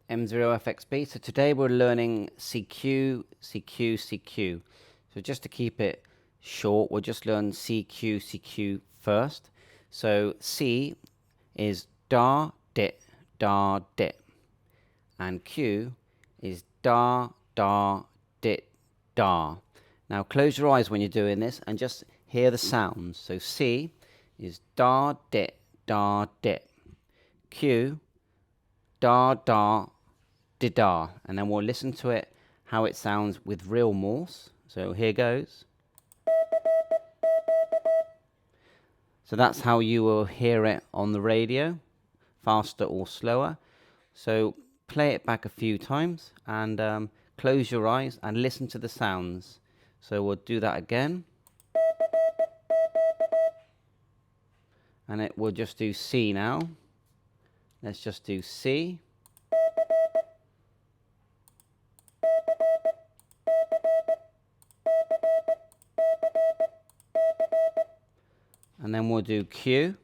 M0FXB. So today we're learning CQ, CQ, CQ. So just to keep it short, we'll just learn CQ, CQ first. So C is da, dit, da, dit. And Q is da, da, dit, da. Now close your eyes when you're doing this and just hear the sounds. So C is da, dit, da, dit. Q, da, da, di-da. And then we'll listen to it, how it sounds with real Morse. So here goes. So that's how you will hear it on the radio, faster or slower. So play it back a few times and close your eyes and listen to the sounds. So we'll do that again. And it will just do C now. Let's just do C. And then we'll do Q.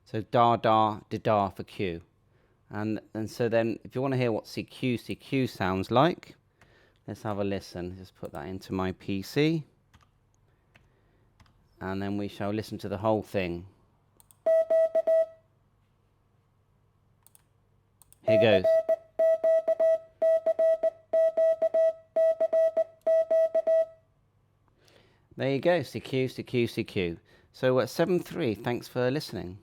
So da, da, di-da for Q. And so then if you want to hear what CQ, CQ sounds like, let's have a listen. Just put that into my PC. And then we shall listen to the whole thing. Here goes. There you go, CQ, CQ, CQ. So at 7-3, thanks for listening.